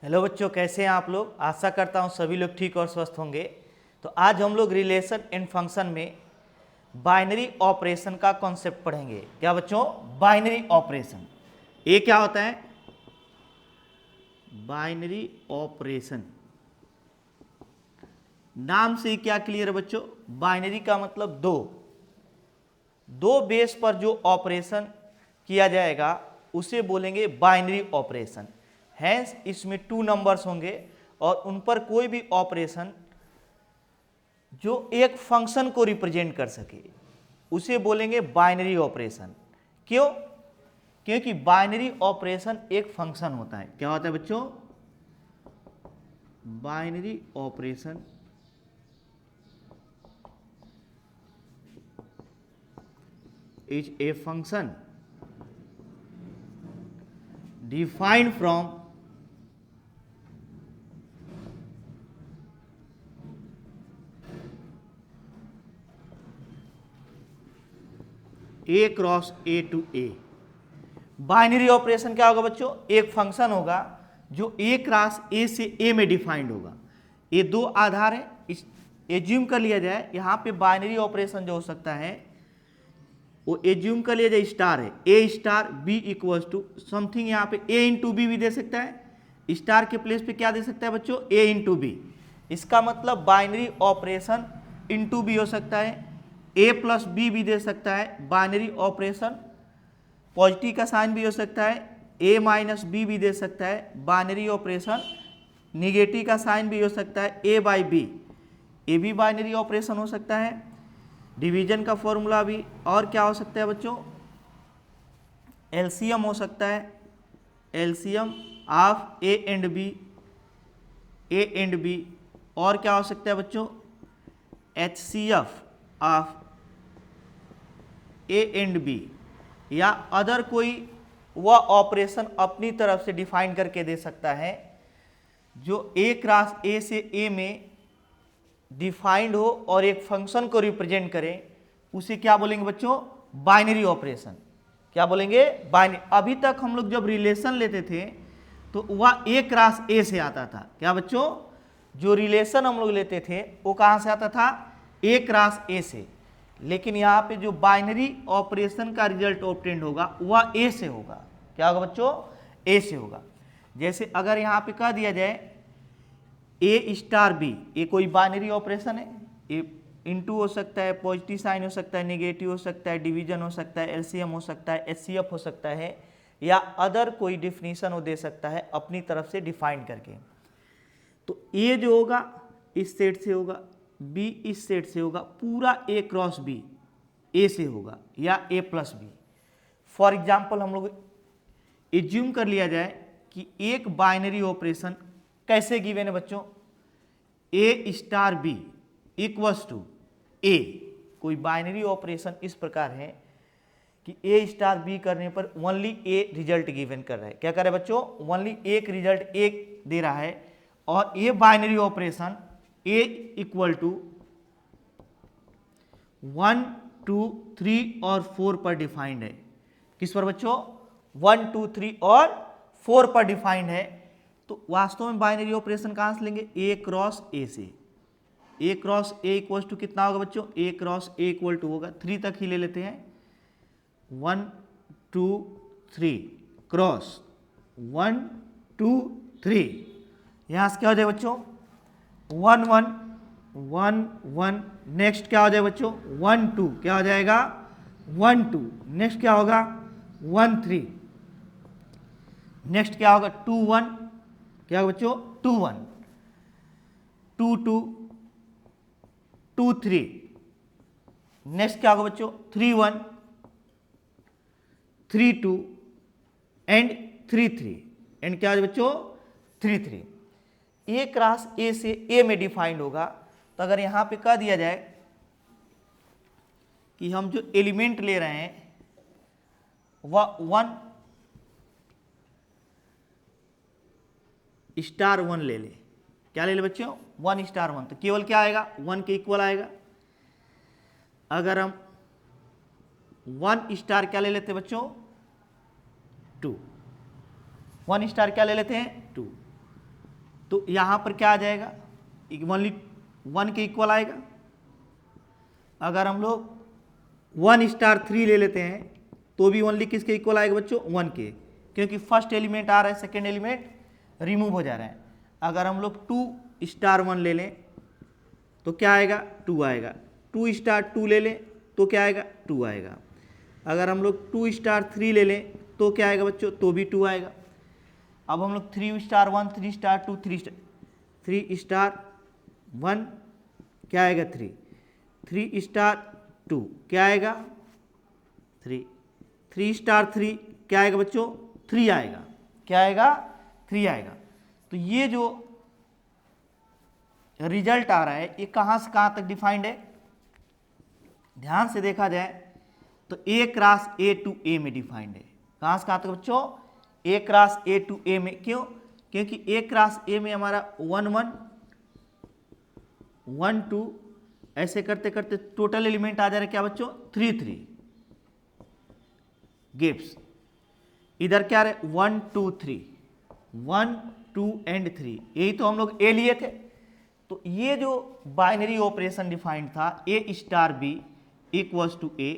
Hello बच्चों, कैसे हैं आप लोग। आशा करता हूं सभी लोग ठीक और स्वस्थ होंगे। तो आज हम लोग रिलेशन एंड फंक्शन में बाइनरी ऑपरेशन का कॉन्सेप्ट पढ़ेंगे। क्या बच्चों? Binary operation. ये क्या होता है? बाइनरी ऑपरेशन नाम से ही क्या क्लियर है बच्चों? बाइनरी का मतलब दो बेस पर जो ऑपरेशन किया जाएगा उसे बोलेंगे बाइनरी ऑपरेशन। हैंस इसमें 2 नंबर्स होंगे और उन पर कोई भी ऑपरेशन जो एक फंक्शन को रिप्रेजेंट कर सके उसे बोलेंगे बाइनरी ऑपरेशन। क्यों? क्योंकि बाइनरी ऑपरेशन एक फंक्शन होता है। क्या होता है बच्चों? Binary operation is a function defined from A cross A to A। Binary operation क्या होगा बच्चों? एक फंक्शन होगा जो A क्रॉस A से A में डिफाइंड होगा। ये दो आधार है। इस एज्यूम कर लिया जाए यहाँ पे बाइनरी ऑपरेशन जो हो सकता है वो एज्यूम कर लिया जाए स्टार है। A star b equals to something, यहाँ पे ए इंटू बी भी दे सकता है। स्टार के प्लेस पे क्या दे सकता है बच्चों? ए इंटू बी। इसका मतलब बाइनरी ऑपरेशन इंटू बी हो सकता है, ए प्लस बी भी दे सकता है। बाइनरी ऑपरेशन पॉजिटिव का साइन भी हो सकता है, ए माइनस बी भी दे सकता है। बाइनरी ऑपरेशन निगेटिव का साइन भी हो सकता है, ए बाई बी, ये भी बाइनरी ऑपरेशन हो सकता है। डिवीजन का फॉर्मूला भी। और क्या हो सकता है बच्चों? एलसीएम हो सकता है, LCM of A and B. और क्या हो सकता है बच्चों? HCF of A and B, या अदर कोई वह ऑपरेशन अपनी तरफ से डिफाइन करके दे सकता है जो ए क्रॉस ए से ए में डिफाइंड हो और एक फंक्शन को रिप्रेजेंट करें। उसे क्या बोलेंगे बच्चों? Binary operation. क्या बोलेंगे? बाइनरी। अभी तक हम लोग जब रिलेशन लेते थे तो वह ए क्रॉस ए से आता था। क्या बच्चों? जो रिलेशन हम लोग लेते थे वो कहां से आता था? ए क्रॉस ए से। लेकिन यहाँ पे जो बाइनरी ऑपरेशन का रिजल्ट ऑब्टेंड होगा वह ए से होगा। क्या होगा बच्चों? ए से होगा। जैसे अगर यहाँ पे कह दिया जाए ए स्टार बी, ये कोई बाइनरी ऑपरेशन है। ए इंटू हो सकता है, पॉजिटिव साइन हो सकता है, नेगेटिव हो सकता है, डिवीजन हो सकता है, एलसीएम हो सकता है, एचसीएफ हो सकता है, या अदर कोई डिफिनीशन वो दे सकता है अपनी तरफ से डिफाइन करके। तो ए जो होगा इस सेट से होगा, बी इस सेट से होगा, पूरा ए क्रॉस बी ए से होगा या ए प्लस बी। फॉर एग्जाम्पल हम लोग एज्यूम कर लिया जाए कि एक बाइनरी ऑपरेशन कैसे गिवन है बच्चों? A star b equals to ए। कोई बाइनरी ऑपरेशन इस प्रकार है कि ए स्टार बी करने पर ओनली ए रिजल्ट गिवन कर रहा है। क्या कर रहा है बच्चों? ओनली एक रिजल्ट एक दे रहा है। और ये binary operation A equal to 1, 2, 3 और 4 पर डिफाइंड है। किस पर बच्चों? 1, 2, 3 और 4 पर डिफाइंड है। तो वास्तव में बाइनरी ऑपरेशन कहां से लेंगे? ए क्रॉस ए से। ए क्रॉस ए इक्वल टू कितना होगा बच्चों? ए क्रॉस ए इक्वल टू होगा 3 तक ही ले लेते हैं। 1, 2, 3 क्रॉस 1, 2, 3। यहां से क्या हो जाए बच्चों? 1, 1, 1, 1। नेक्स्ट क्या हो जाए बच्चों? 1, 2 क्या हो जाएगा? 1, 2। नेक्स्ट क्या होगा? 1, 3। नेक्स्ट क्या होगा? 2, 1। क्या होगा बच्चों? 2, 1, 2, 2, 2, 3। नेक्स्ट क्या होगा बच्चों? 3, 1, 3, 2 एंड 3, 3। एंड क्या हो जाए बच्चों? 3, 3। ए क्रॉस ए से ए में डिफाइंड होगा। तो अगर यहां पे कह दिया जाए कि हम जो एलिमेंट ले रहे हैं वह 1 स्टार 1 ले ले। क्या ले ले बच्चों? 1 स्टार 1। तो केवल क्या आएगा? 1 के इक्वल आएगा। अगर हम 1 स्टार क्या ले लेते बच्चों? 2। 1 स्टार क्या ले लेते हैं? 2। तो यहाँ पर क्या आ जाएगा, ओनली 1 के इक्वल आएगा। अगर हम लोग 1 स्टार 3 ले लेते हैं तो भी ओनली किसके इक्वल आएगा बच्चों, 1 के, क्योंकि फर्स्ट एलिमेंट आ रहा है, सेकेंड एलिमेंट रिमूव हो जा रहा है। अगर हम लोग 2 स्टार 1 ले लें तो क्या आएगा, 2 आएगा। 2 स्टार 2 ले लें तो क्या आएगा, 2 आएगा। अगर हम लोग 2 स्टार 3 ले लें तो क्या आएगा बच्चों, तो भी 2 आएगा। अब हम लोग 3 स्टार 1, 3 स्टार 2, 3 स्टार 1 क्या आएगा, 3, 3 स्टार 2 क्या आएगा, 3, 3 स्टार 3 क्या आएगा बच्चों, 3 आएगा। क्या आएगा, 3 आएगा। तो ये जो रिजल्ट आ रहा है ये कहाँ से कहाँ तक डिफाइंड है, ध्यान से देखा जाए तो A cross A to A में डिफाइंड है। कहाँ से कहाँ तक बच्चों, A cross A to A में। क्यों, क्योंकि A क्रॉस A में हमारा 1 1 1 2 ऐसे करते करते टोटल एलिमेंट आ जा रहा है क्या बच्चों, 3 3 गिव्स। इधर क्या रहे, 1 2 3, 1 2 एंड 3, यही तो हम लोग A लिए थे। तो ये जो बाइनरी ऑपरेशन डिफाइंड था A star B equals to A,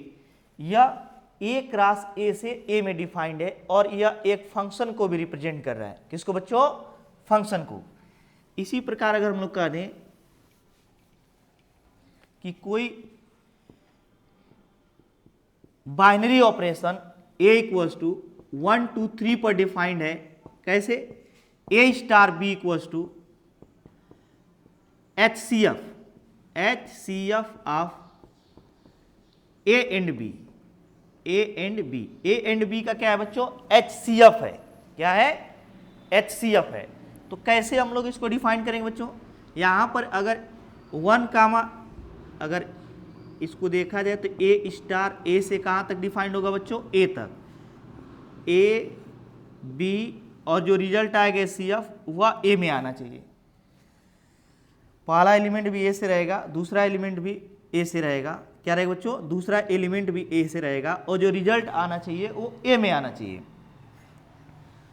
यह A क्रॉस A से A में डिफाइंड है और यह एक फंक्शन को भी रिप्रेजेंट कर रहा है। किसको बच्चों, फंक्शन को। इसी प्रकार अगर हम लोग कह दें कि कोई binary operation A equals to 1 2 3 पर डिफाइंड है, कैसे, A star B equals to HCF of A and B, A and B, A and B का क्या है बच्चों, HCF है। क्या है, HCF है। तो कैसे हम लोग इसको डिफाइन करेंगे बच्चों, यहाँ पर अगर 1 कामा, अगर इसको देखा जाए तो A स्टार A से कहाँ तक डिफाइंड होगा बच्चों, A तक, A B और जो रिजल्ट आएगा HCF वह A में आना चाहिए। पहला एलिमेंट भी A से रहेगा, दूसरा एलिमेंट भी A से रहेगा। क्या रहेगा बच्चों, दूसरा एलिमेंट भी A से रहेगा और जो रिजल्ट आना चाहिए वो A में आना चाहिए।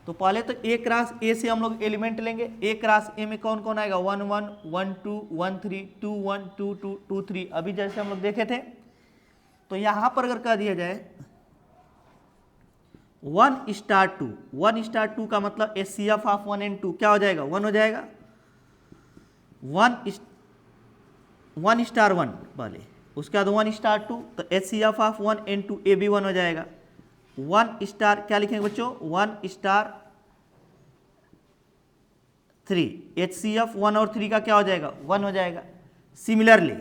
तो पहले तो A क्रॉस A से हम लोग एलिमेंट लेंगे। A क्रॉस A में कौन कौन आएगा, 1 1 1 2 1 3 2 1 2 2 2 3, अभी जैसे हम लोग देखे थे। तो यहां पर अगर कह दिया जाए 1 स्टार 2, 1 स्टार 2 का मतलब HCF ऑफ 1 एंड 2 क्या हो जाएगा, 1 हो जाएगा। 1 स्टार 1 पहले, उसके बाद 1 स्टार 2, तो HCF ऑफ 1 एंड 2 A भी 1 हो जाएगा। 1 स्टार क्या लिखेंगे बच्चों, 1 स्टार 3, HCF 1 और 3 का क्या हो जाएगा, 1 हो जाएगा। सिमिलरली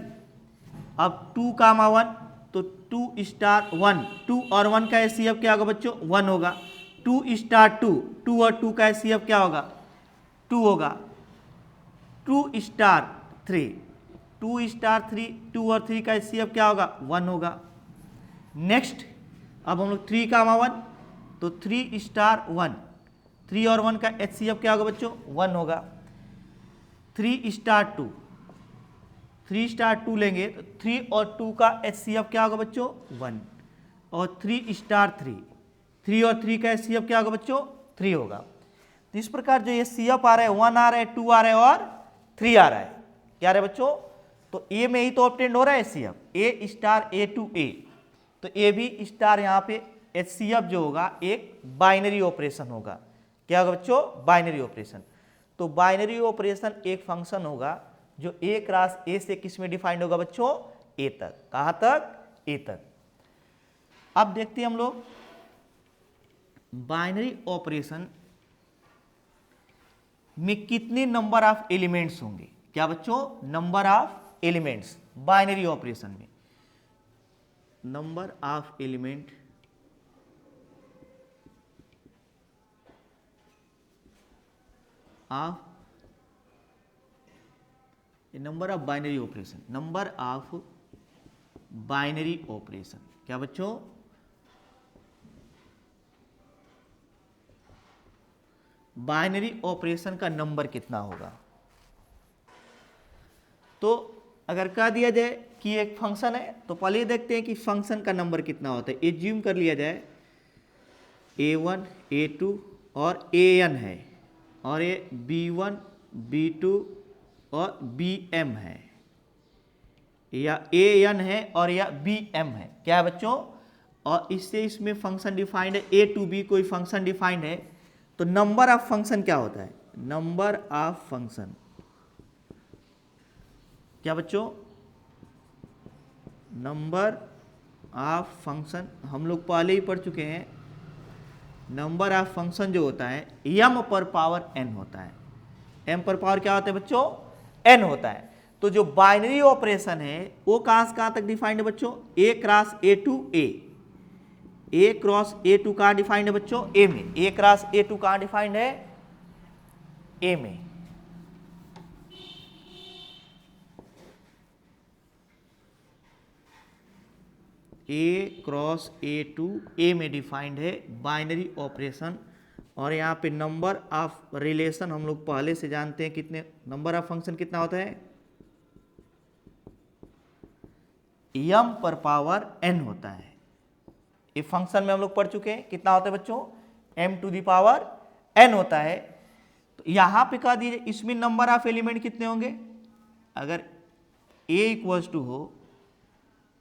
अब 2 कामा 1, तो 2 स्टार 1, 2 और 1 का HCF क्या होगा बच्चों, 1 होगा। 2 स्टार 2, 2 और 2 का HCF क्या होगा, 2 होगा। 2 स्टार 3, 2 स्टार 3, 2 और 3 का HCF क्या होगा, 1 होगा। नेक्स्ट अब हम लोग 3 कामा 1, तो 3 स्टार 1, 3 और 1 का HCF क्या होगा बच्चों, 1 होगा। 3 स्टार 2, 3 स्टार 2 लेंगे तो 3 और 2 का HCF क्या होगा बच्चों, 1। और 3 स्टार 3, 3 और 3 का HCF क्या होगा बच्चों, 3 होगा। तो इस प्रकार जो HCF आ रहा है, 1 आ रहा है, 2 आ रहा है और 3 आ रहा है। क्या आ रहा है बच्चों, तो A में ही तो ऑब्टेंड हो रहा है HCF, A star A to A, तो A भी स्टार यहाँ पे HCF जो होगा एक बाइनरी ऑपरेशन होगा। क्या होगा बच्चों, बाइनरी ऑपरेशन। तो बाइनरी ऑपरेशन एक फंक्शन होगा जो A क्रॉस A से किस में डिफाइंड होगा बच्चों, A तक। कहाँ तक, A तक। अब देखते हैं हम लोग बाइनरी ऑपरेशन में कितने नंबर ऑफ एलिमेंट्स होंगे। क्या बच्चों, number of elements binary operation में, number of element of number of binary operation, number of binary operation. क्या बच्चों, बाइनरी ऑपरेशन का नंबर कितना होगा। तो अगर कह दिया जाए कि एक फंक्शन है तो पहले देखते हैं कि फंक्शन का नंबर कितना होता है। एज्यूम कर लिया जाए A1 A2 और AN है और ये B1 B2 और BM है, या AN है और या BM है, क्या है बच्चों। और इससे इसमें फंक्शन डिफाइंड है, A to B कोई फंक्शन डिफाइंड है, तो नंबर ऑफ फंक्शन क्या होता है, नंबर ऑफ फंक्शन, क्या बच्चों, नंबर ऑफ फंक्शन हम लोग पहले ही पढ़ चुके हैं। नंबर ऑफ फंक्शन जो होता है m पर पावर n होता है, m पर पावर क्या होता है बच्चों, n होता है। तो जो बाइनरी ऑपरेशन है वो कहां से कहां तक डिफाइंड है बच्चों, a cross a to a, a cross a to कहां डिफाइंड है बच्चों, a में, a क्रॉस a टू कहां डिफाइंड है, a में। A क्रॉस A2 A में डिफाइंड है बाइनरी ऑपरेशन। और यहाँ पे नंबर ऑफ रिलेशन हम लोग पहले से जानते हैं, कितने नंबर ऑफ फंक्शन कितना होता है, m पर पावर n होता है। ये फंक्शन में हम लोग पढ़ चुके हैं, कितना होता है बच्चों, m to the power n होता है। तो यहाँ पे कह दीजिए इसमें नंबर ऑफ एलिमेंट कितने होंगे, अगर a इक्वल्स टू हो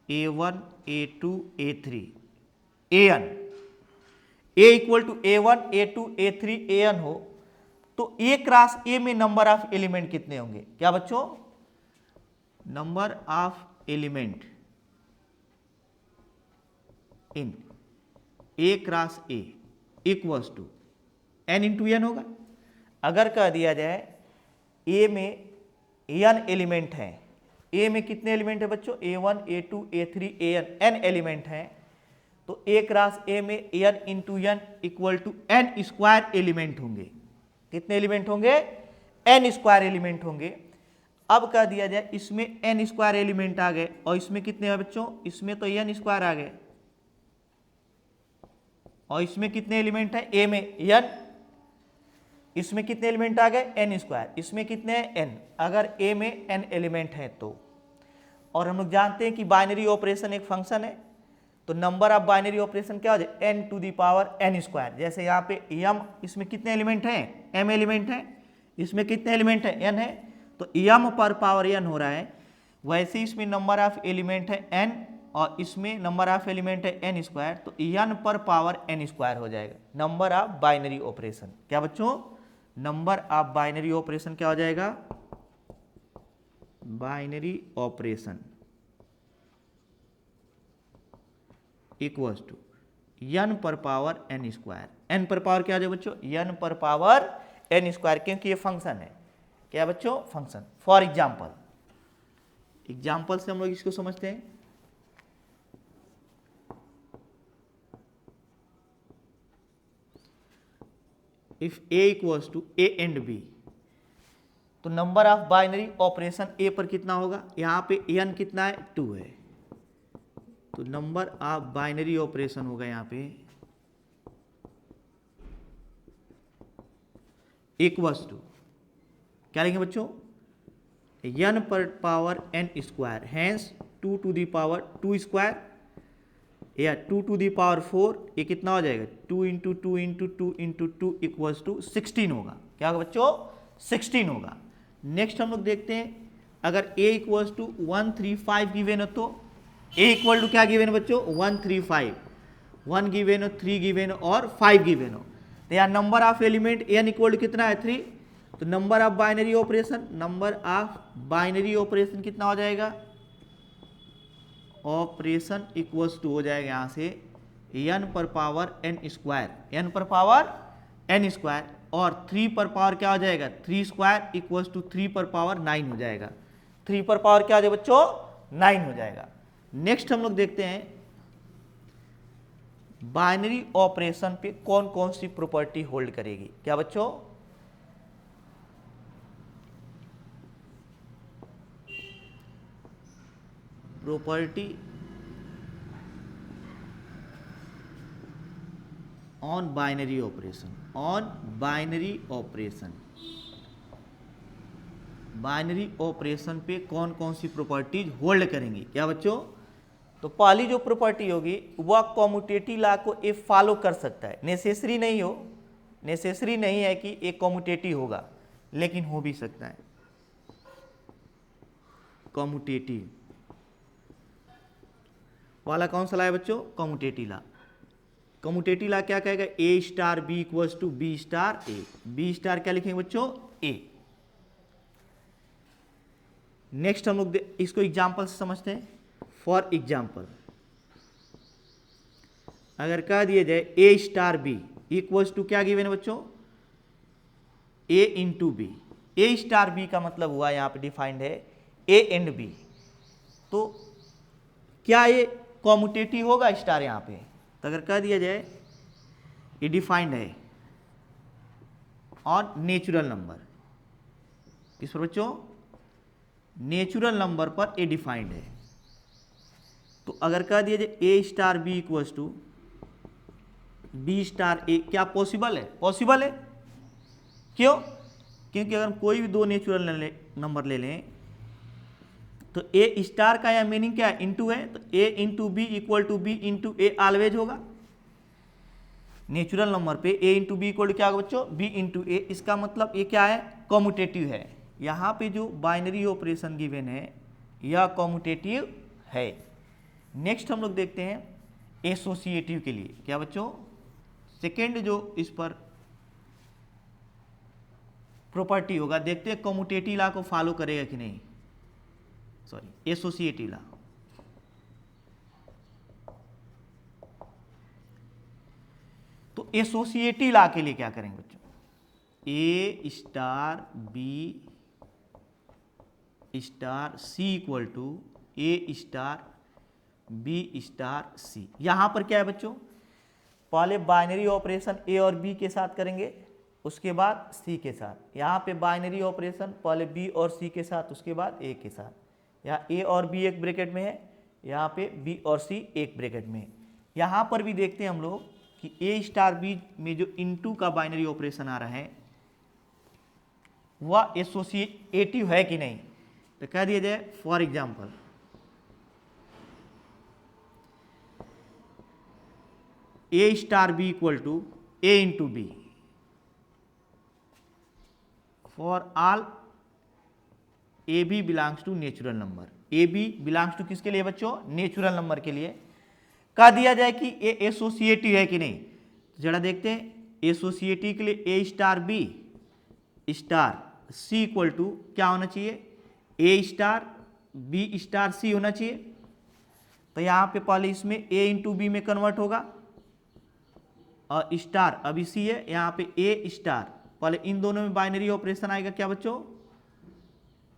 A1 A2 A3 an, a equal to A1 A2 A3 an हो तो a क्रॉस a में नंबर ऑफ एलिमेंट कितने होंगे, क्या बच्चों, number of element in a cross a equals to n into n होगा। अगर कह दिया जाए a में n एलिमेंट है, a में कितने एलिमेंट है बच्चों, A1 A2 A3 an, n element हैं, तो a क्रॉस a में n into n equal to n square element होंगे। कितने एलिमेंट होंगे, n स्क्वायर एलिमेंट होंगे। अब कह दिया जाए इसमें n स्क्वायर एलिमेंट आ गए, और इसमें कितने हैं बच्चों, इसमें तो n स्क्वायर आ गए, और इसमें कितने एलिमेंट है, a में n, इसमें कितने एलिमेंट आ गए, n स्क्वायर, इसमें कितने हैं, n, अगर a में n एलिमेंट है तो। और हम लोग जानते हैं कि बाइनरी ऑपरेशन एक फंक्शन है, तो नंबर ऑफ बाइनरी ऑपरेशन क्या हो जाए, n to the power n square. जैसे यहाँ पे m, इसमें कितने एलिमेंट हैं, m एलिमेंट हैं, इसमें कितने एलिमेंट हैं, n है, तो m पर पावर n हो रहा है। वैसे ही इसमें नंबर ऑफ एलिमेंट है n, और इसमें नंबर ऑफ एलिमेंट है n स्क्वायर, तो n पर पावर n स्क्वायर हो जाएगा नंबर ऑफ बाइनरी ऑपरेशन। क्या बच्चों, नंबर ऑफ बाइनरी ऑपरेशन क्या हो जाएगा, binary operation equals to n पर पावर n स्क्वायर। n पर पावर क्या हो जाएगा बच्चों, n पर पावर n स्क्वायर, क्योंकि ये फंक्शन है, क्या बच्चों, फंक्शन। फॉर एग्जाम्पल, एग्जाम्पल से हम लोग इसको समझते हैं। If a equals to a and b, तो number of binary operation a पर कितना होगा, यहाँ पे n कितना है, 2 है, तो नंबर ऑफ बाइनरी ऑपरेशन होगा यहाँ पे इक्वल्स टू, क्या लिखेंगे बच्चों, n पर power n square, hence 2 to the power 2 square, या 2 टू दी पावर 4, ये कितना हो जाएगा, 2 into 2 into 2 into 2 equals to 16 होगा। क्या होगा बच्चों, 16 होगा। नेक्स्ट हम लोग देखते हैं, अगर a इक्वल्स टू 135 गिवेन हो, तो a इक्वल टू क्या गिवेन है बच्चों, 135, 1 गिवेन हो, 3 गिवेन हो और 5 गिवेन हो, तो यहाँ number of element n equal to कितना है, 3, तो number of binary operation, number of binary operation कितना हो जाएगा, ऑपरेशन इक्वल्स टू हो जाएगा यहाँ से n पर पावर n स्क्वायर, n पर पावर n स्क्वायर, और 3 पर पावर क्या हो जाएगा, 3 स्क्वायर इक्वल्स टू 3 पर पावर 9 हो जाएगा। 3 पर पावर क्या हो जाएगा बच्चों, 9 हो जाएगा। नेक्स्ट हम लोग देखते हैं बाइनरी ऑपरेशन पे कौन कौन सी प्रॉपर्टी होल्ड करेगी। क्या बच्चों, property on binary operation, on binary operation, binary operation पे कौन कौन सी प्रॉपर्टीज होल्ड करेंगी। क्या बच्चों, तो पहली जो प्रॉपर्टी होगी वह कॉम्यूटेटिव लॉ को ये फॉलो कर सकता है, नेसेसरी नहीं हो, नेसेसरी नहीं है कि एक कॉम्यूटेटिव होगा, लेकिन हो भी सकता है। कॉम्यूटेटिव वाला कौन सा ला है बच्चों? कॉम्यूटेटिव ला। कॉम्यूटेटिव ला क्या कहेगा? A star b equals to b star A. B star क्या लिखेंगे बच्चों? ए। नेक्स्ट हम लोग इसको एग्जाम्पल से समझते हैं। फॉर एग्जाम्पल अगर कह दिया जाए a star b equals to क्या गिवन है बच्चों? ए इंटू बी। ए स्टार बी का मतलब हुआ यहां पे डिफाइंड है ए एंड बी। तो क्या ये कॉम्यूटेटिव होगा स्टार यहां पे? तो अगर कह दिया जाए ये डिफाइंड है और नेचुरल नंबर, किस पर बच्चों? नेचुरल नंबर पर ए डिफाइंड है। तो अगर कह दिया जाए a star b equals to b star a, क्या पॉसिबल है? पॉसिबल है। क्यों? क्योंकि अगर हम कोई भी दो नेचुरल नंबर ले लें तो ए स्टार का या मीनिंग क्या है? इंटू है, तो a into b equal to b into a always होगा। नेचुरल नंबर पे a into b equal to क्या होगा बच्चों? B into a. इसका मतलब ये क्या है? कॉम्यूटेटिव है। यहाँ पे जो बाइनरी ऑपरेशन गिवन है यह कॉम्यूटेटिव है। नेक्स्ट हम लोग देखते हैं एसोसिएटिव के लिए। क्या बच्चों? सेकेंड जो इस पर प्रॉपर्टी होगा, देखते हैं कॉम्यूटेटिव लॉ को फॉलो करेगा कि नहीं। Sorry, associative law. तो एसोसिएटिव लॉ के लिए क्या करेंगे बच्चों? A star b star c equal to a star b star c. यहां पर क्या है बच्चों? पहले बाइनरी ऑपरेशन ए और बी के साथ करेंगे, उसके बाद सी के साथ। यहाँ पे बाइनरी ऑपरेशन पहले बी और सी के साथ, उसके बाद ए के साथ। यहाँ ए और बी एक ब्रैकेट में है, यहाँ पे बी और सी एक ब्रैकेट में है। यहाँ पर भी देखते हैं हम लोग कि ए स्टार बी में जो इनटू का बाइनरी ऑपरेशन आ रहा है वह एसोसिएटिव है कि नहीं। तो कह दिया जाए for example A star B equal to A into B for all A B belongs to natural number. A B belongs to किसके लिए बच्चों? नेचुरल नंबर के लिए। कह दिया जाए कि ए एसोसिएटिव है कि नहीं। तो जरा देखते हैं एसोसिएटिव के लिए a star b star c equal to क्या होना चाहिए? A star b star c होना चाहिए। तो यहाँ पे पहले इसमें ए इंटू बी में कन्वर्ट होगा और स्टार अभी सी है, यहाँ पे ए स्टार, पहले इन दोनों में बाइनरी ऑपरेशन आएगा क्या बच्चों?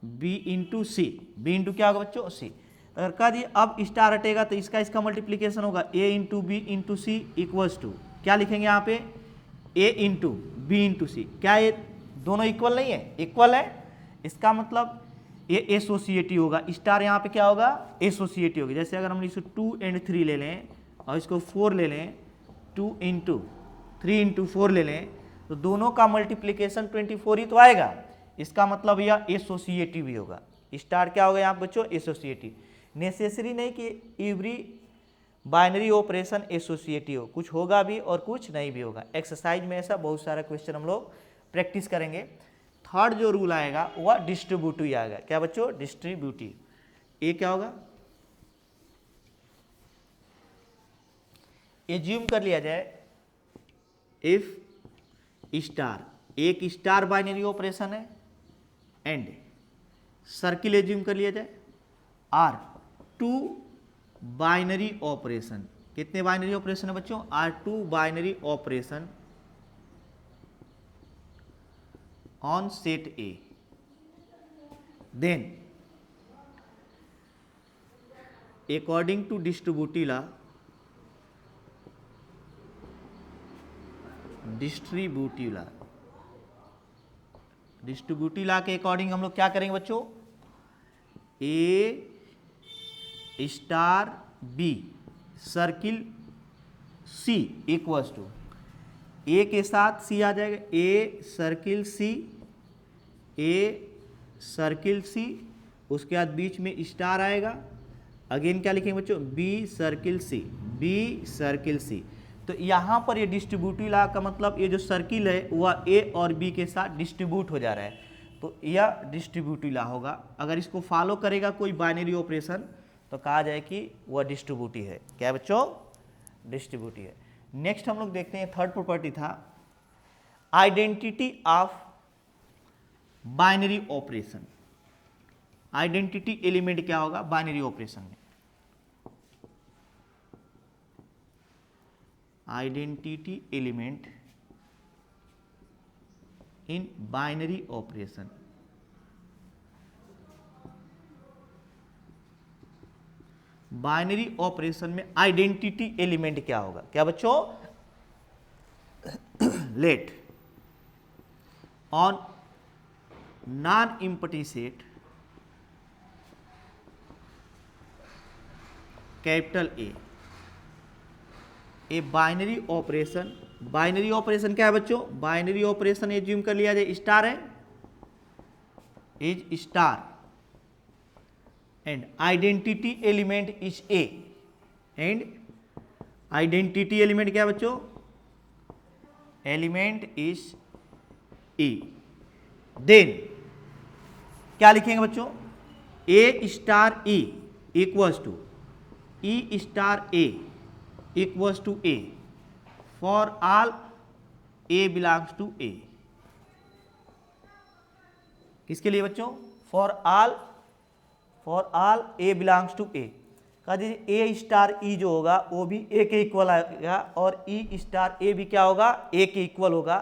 बी इंटू सी। बी इंटू क्या होगा बच्चों? सी। अगर कह दिए अब स्टार हटेगा तो इसका मल्टीप्लीकेशन होगा a into b into c equals to क्या लिखेंगे यहाँ पे? A into b into c. क्या ये दोनों इक्वल नहीं है? इक्वल है। इसका मतलब ये एसोसिएटिव होगा। स्टार यहाँ पे क्या होगा? एसोसिएटिव होगा। जैसे अगर हम इसको 2 and 3 ले लें और इसको 4 ले लें, 2 इंटू 3 इंटू 4 ले लें, तो दोनों का मल्टीप्लीकेशन 24 ही तो आएगा। इसका मतलब यह एसोसिएटिव ही होगा। स्टार क्या होगा यहाँ बच्चों? एसोसिएटिव। नेसेसरी नहीं कि एवरी बाइनरी ऑपरेशन एसोसिएटिव हो, कुछ होगा भी और कुछ नहीं भी होगा। एक्सरसाइज में ऐसा बहुत सारा क्वेश्चन हम लोग प्रैक्टिस करेंगे। थर्ड जो रूल आएगा वह डिस्ट्रीब्यूटिव आएगा। क्या बच्चों? डिस्ट्रीब्यूटिव। ए क्या होगा? एज्यूम कर लिया जाए इफ स्टार एक स्टार बाइनरी ऑपरेशन है एंड सर्किल एज्यूम कर लिया जाए आर 2 बाइनरी ऑपरेशन। कितने बाइनरी ऑपरेशन है बच्चों? Are 2 binary operation on set A, then according to distributive law distributive law के अकॉर्डिंग हम लोग क्या करेंगे बच्चों? A star b circle c equals to a के साथ सी आ जाएगा, a circle C, a circle सी, उसके बाद बीच में स्टार आएगा। अगेन क्या लिखेंगे बच्चों? बी सर्किल सी, बी सर्किल सी। तो यहाँ पर ये डिस्ट्रीब्यूटिव लॉ का मतलब ये जो सर्किल है वह ए और बी के साथ डिस्ट्रीब्यूट हो जा रहा है, तो यह डिस्ट्रीब्यूटिव लॉ होगा। अगर इसको फॉलो करेगा कोई बाइनरी ऑपरेशन तो कहा जाए कि वह डिस्ट्रीब्यूटिव है। क्या बच्चों? डिस्ट्रीब्यूटिव है। नेक्स्ट हम लोग देखते हैं, थर्ड प्रॉपर्टी था identity of binary operation. Identity element क्या होगा बाइनरी ऑपरेशन में? Identity element in binary operation. Binary operation में आइडेंटिटी एलिमेंट क्या होगा? क्या बच्चों? Let on non empty set capital A binary operation. Binary operation क्या है बच्चों? बाइनरी ऑपरेशन एज्यूम कर लिया जाए स्टार है, is star and identity element is a. And identity element क्या है बच्चों? Element is a. देन क्या लिखेंगे बच्चों? A star E equals to E star A equals to a for all a belongs to A. किसके लिए बच्चों? For all a belongs to A. कह दीजिए ए स्टार ई जो होगा वो भी ए के इक्वल आएगा और ई स्टार ए भी क्या होगा? ए के इक्वल होगा।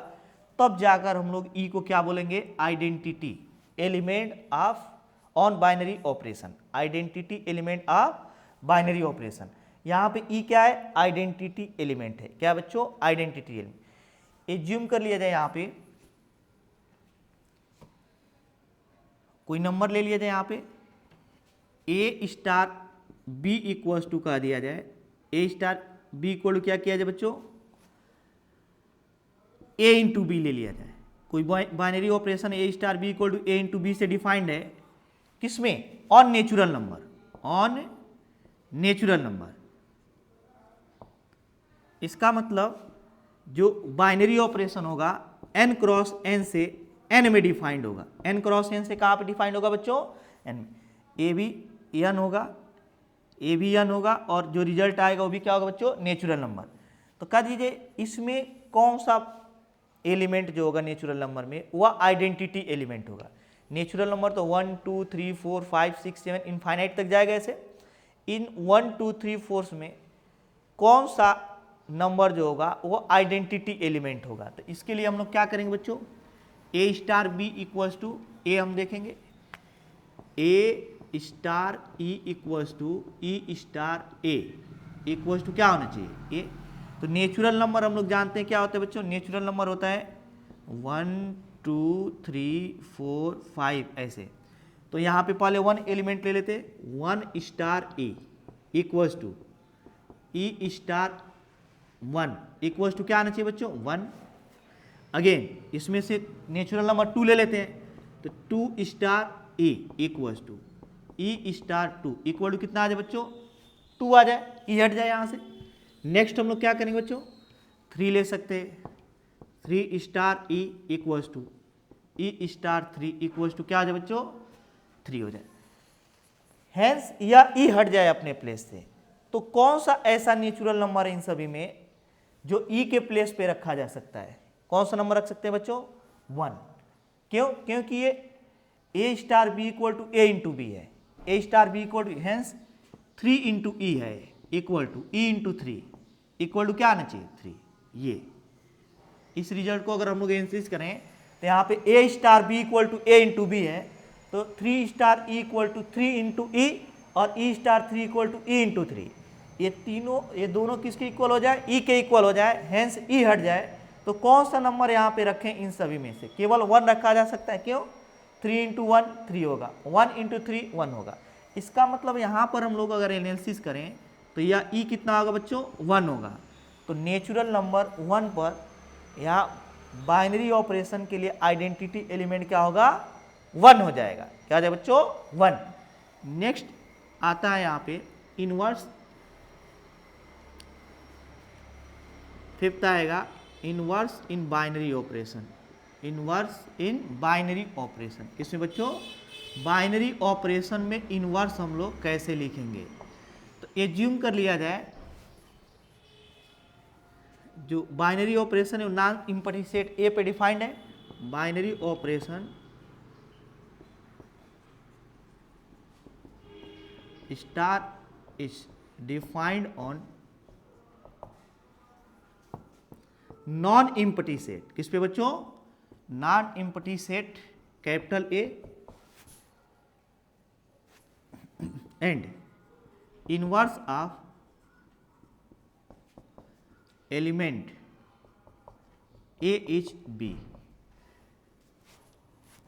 तब जाकर हम लोग ई को क्या बोलेंगे? Identity element of on binary operation. Identity element of binary operation. यहाँ पे ई क्या है? आइडेंटिटी एलिमेंट है। क्या बच्चों? Identity element. एज्यूम कर लिया जाए यहाँ पे कोई नंबर ले लिया जाए, यहाँ पे a star b equals to कह दिया जाए, a star B equal to क्या किया जाए बच्चों? ए इंटू बी ले लिया जाए। कोई binary operation A star B equal to A into B से डिफाइंड है किसमें? On natural number. On natural number. इसका मतलब जो बाइनरी ऑपरेशन होगा n क्रॉस n से n में डिफाइंड होगा। n क्रॉस n से कहाँ पे डिफाइंड होगा बच्चों? n में। ए भी n होगा, ए भी n होगा और जो रिजल्ट आएगा वो भी क्या होगा बच्चों? Natural number. तो कह दीजिए इसमें कौन सा एलिमेंट जो होगा नेचुरल नंबर में वह आइडेंटिटी एलिमेंट होगा। नेचुरल नंबर तो 1 2 3 4 5 6 7 इनफाइनाइट तक जाएगा। ऐसे इन 1 2 3 4 में कौन सा नंबर जो होगा वो आइडेंटिटी एलिमेंट होगा? तो इसके लिए हम लोग क्या करेंगे बच्चों? A star b equals to a हम देखेंगे, a star E equals to E star A equals to क्या होना चाहिए? ए। तो नेचुरल नंबर हम लोग जानते हैं क्या होता है बच्चों? नेचुरल नंबर होता है 1 2 3 4 5 ऐसे। तो यहाँ पे पहले 1 एलिमेंट ले लेते, 1 star A equals to E star 1 equals to क्या आना चाहिए बच्चों? 1। अगेन इसमें से नेचुरल नंबर 2 ले लेते हैं, तो 2 star A equals to E star 2 equal to कितना आ जाए बच्चों? 2 आ जाए, ई हट जाए यहाँ से। नेक्स्ट हम लोग क्या करेंगे बच्चों? 3 ले सकते हैं, 3 star E equals to E star 3 equals to क्या आ जाए बच्चों? 3 हो जाए। हैंस या ई हट जाए अपने प्लेस से। तो कौन सा ऐसा नेचुरल नंबर है इन सभी में जो ई के प्लेस पे रखा जा सकता है? कौन सा नंबर रख सकते हैं बच्चों? 1। क्यों? क्योंकि ये a star B equal to A into b है। A star B equal to hence 3 into e है equal to e into 3 equal to क्या आना चाहिए? 3। ये इस रिजल्ट को अगर हम लोग एनालिसिस करें तो यहाँ पे a star B equal to A into b है, तो 3 star e equal to 3 into e और e star 3 equal to e into 3। ये दोनों किसके इक्वल हो जाए? ई के इक्वल हो जाए, हैंस ई हट जाए। तो कौन सा नंबर यहाँ पे रखें इन सभी में से? केवल 1 रखा जा सकता है। क्यों? 3 इंटू 1 3 होगा, 1 इंटू 3 1 होगा। इसका मतलब यहाँ पर हम लोग अगर एनालिसिस करें तो यह ई कितना होगा बच्चों? 1 होगा। तो नेचुरल नंबर 1 पर यहाँ बाइनरी ऑपरेशन के लिए आइडेंटिटी एलिमेंट क्या होगा? 1 हो जाएगा। क्या हो जाए बच्चों? 1। नेक्स्ट आता है यहाँ पे इनवर्स फिफ्थ आएगा इनवर्स इन बाइनरी ऑपरेशन, इनवर्स इन बाइनरी ऑपरेशन। इसमें बच्चों बाइनरी ऑपरेशन में इनवर्स हम लोग कैसे लिखेंगे, तो एज्यूम कर लिया जाए जो बाइनरी ऑपरेशन है नॉन इम्पटी सेट ए पे डिफाइंड है, binary operation star is defined on non empty set. किस पे बच्चों, non empty set capital A and inverse of element a is b.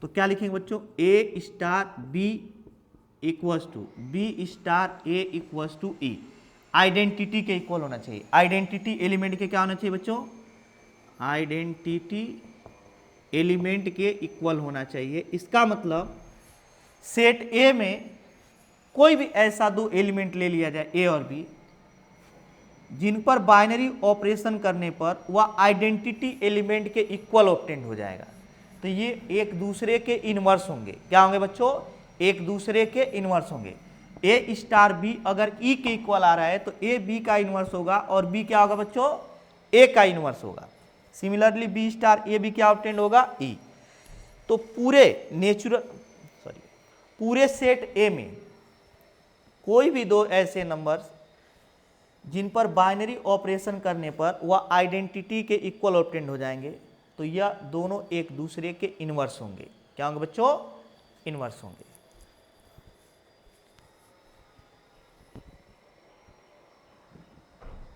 तो क्या लिखेंगे बच्चों, a star b equals to b star A equals to e. Identity के equal होना चाहिए, आइडेंटिटी एलिमेंट के क्या होना चाहिए बच्चों, आइडेंटिटी एलिमेंट के इक्वल होना चाहिए। इसका मतलब सेट ए में कोई भी ऐसा दो एलिमेंट ले लिया जाए ए और बी जिन पर बाइनरी ऑपरेशन करने पर वह आइडेंटिटी एलिमेंट के इक्वल ऑब्टेंड हो जाएगा। तो ये एक दूसरे के इनवर्स होंगे। क्या होंगे बच्चों, एक दूसरे के इनवर्स होंगे। ए स्टार बी अगर ई के इक्वल आ रहा है तो ए बी का इनवर्स होगा और बी क्या होगा बच्चों, ए का इनवर्स होगा। सिमिलरली बी स्टार ए बी क्या ऑब्टेंड होगा, ई। तो पूरे सेट ए में कोई भी दो ऐसे नंबर्स जिन पर बाइनरी ऑपरेशन करने पर वह आइडेंटिटी के इक्वल ऑब्टेंड हो जाएंगे, तो यह दोनों एक दूसरे के इनवर्स होंगे। क्या होंगे बच्चों, इनवर्स होंगे।